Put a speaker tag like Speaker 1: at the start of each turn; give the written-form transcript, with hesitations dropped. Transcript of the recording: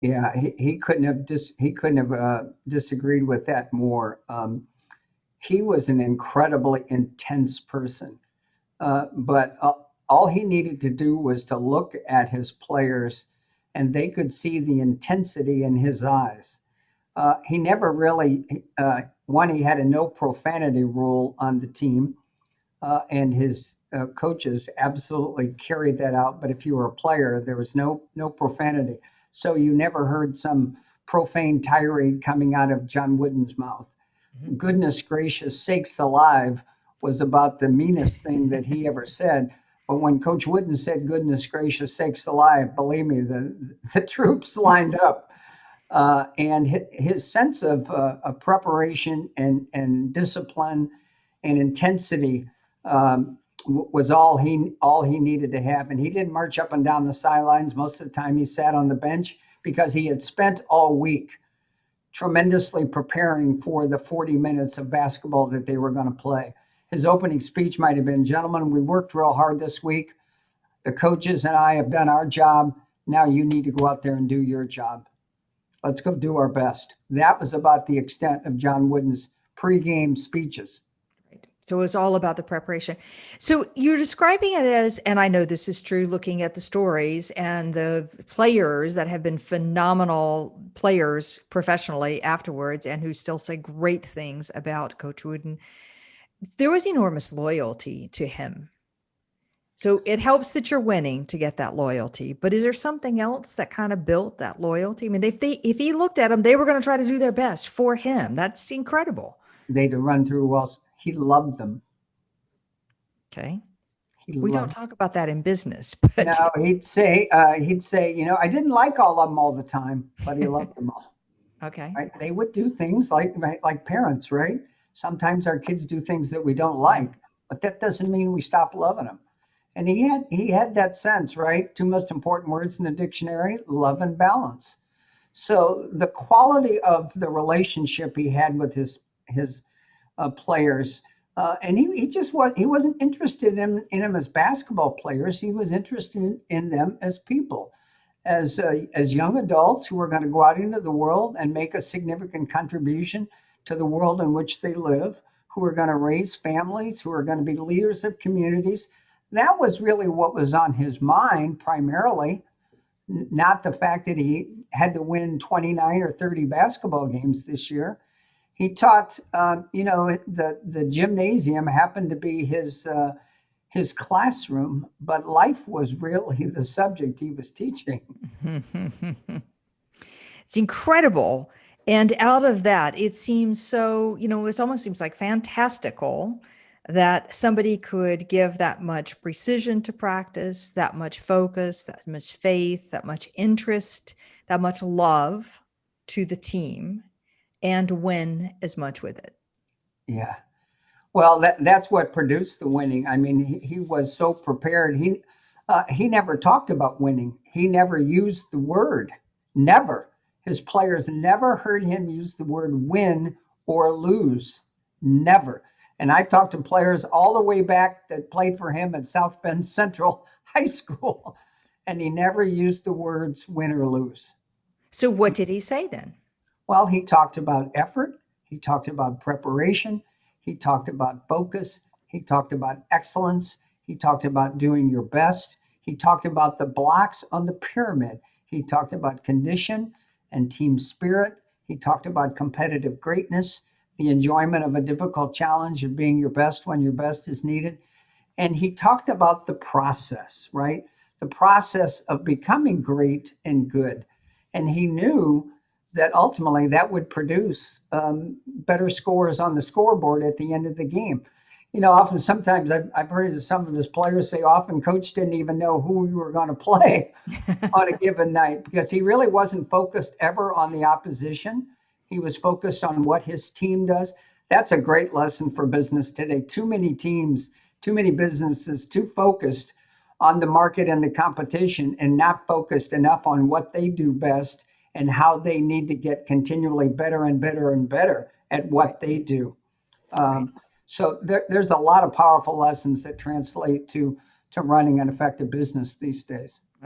Speaker 1: Yeah, he couldn't have disagreed with that more. He was an incredibly intense person, but all he needed to do was to look at his players, and they could see the intensity in his eyes. He never really one. He had a no profanity rule on the team, and his coaches absolutely carried that out. But if you were a player, there was no profanity, so you never heard some profane tirade coming out of John Wooden's mouth. Goodness gracious sakes alive was about the meanest thing that he ever said. But when Coach Wooden said goodness gracious sakes alive, believe me, the troops lined up. And his sense of preparation and discipline and intensity was all he needed to have. And he didn't march up and down the sidelines. Most of the time, he sat on the bench because he had spent all week tremendously preparing for the 40 minutes of basketball that they were going to play. His opening speech might have been, "Gentlemen, we worked real hard this week. The coaches and I have done our job. Now you need to go out there and do your job. Let's go do our best." That was about the extent of John Wooden's pregame speeches.
Speaker 2: Right. So it was all about the preparation. So you're describing it as, and I know this is true looking at the stories and the players that have been phenomenal players professionally afterwards and who still say great things about Coach Wooden. There was enormous loyalty to him. So it helps that you're winning to get that loyalty. But is there something else that kind of built that loyalty? I mean, if he looked at them, they were going to try to do their best for him. That's incredible.
Speaker 1: They'd run through walls. He loved them.
Speaker 2: Okay.
Speaker 1: He
Speaker 2: We don't
Speaker 1: loved.
Speaker 2: talk about that in business,
Speaker 1: No,
Speaker 2: but
Speaker 1: he'd say, I didn't like all of them all the time, but he loved them all.
Speaker 2: okay.
Speaker 1: Right? They would do things like parents, right? Sometimes our kids do things that we don't like, but that doesn't mean we stop loving them. And he had that sense, right? Two most important words in the dictionary: love and balance. So the quality of the relationship he had with his players, and he just he wasn't interested in them as basketball players. He was interested in them as people, as young adults who were going to go out into the world and make a significant contribution to the world in which they live, who are going to raise families, who are going to be leaders of communities. That was really what was on his mind primarily, not the fact that he had to win 29 or 30 basketball games this year. He taught, the gymnasium happened to be his classroom, but life was really the subject he was teaching.
Speaker 2: It's incredible. And out of that, it seems so, it almost seems like fantastical that somebody could give that much precision to practice, that much focus, that much faith, that much interest, that much love to the team and win as much with it.
Speaker 1: Yeah. Well, that's what produced the winning. I mean, he was so prepared. He never talked about winning. He never used the word. Never. His players never heard him use the word win or lose. Never. And I've talked to players all the way back that played for him at South Bend Central High School, and he never used the words win or lose.
Speaker 2: So what did he say then?
Speaker 1: Well, he talked about effort. He talked about preparation. He talked about focus. He talked about excellence. He talked about doing your best. He talked about the blocks on the pyramid. He talked about condition and team spirit. He talked about competitive greatness, the enjoyment of a difficult challenge, of being your best when your best is needed. And he talked about the process, right? The process of becoming great and good. And he knew that ultimately that would produce better scores on the scoreboard at the end of the game. Often sometimes I've heard of some of his players say often coach didn't even know who we were going to play on a given night because he really wasn't focused ever on the opposition. He was focused on what his team does. That's a great lesson for business today. Too many teams, too many businesses, too focused on the market and the competition and not focused enough on what they do best and how they need to get continually better and better and better at what they do.
Speaker 2: Right.
Speaker 1: So there's a lot of powerful lessons that translate to running an effective business these days.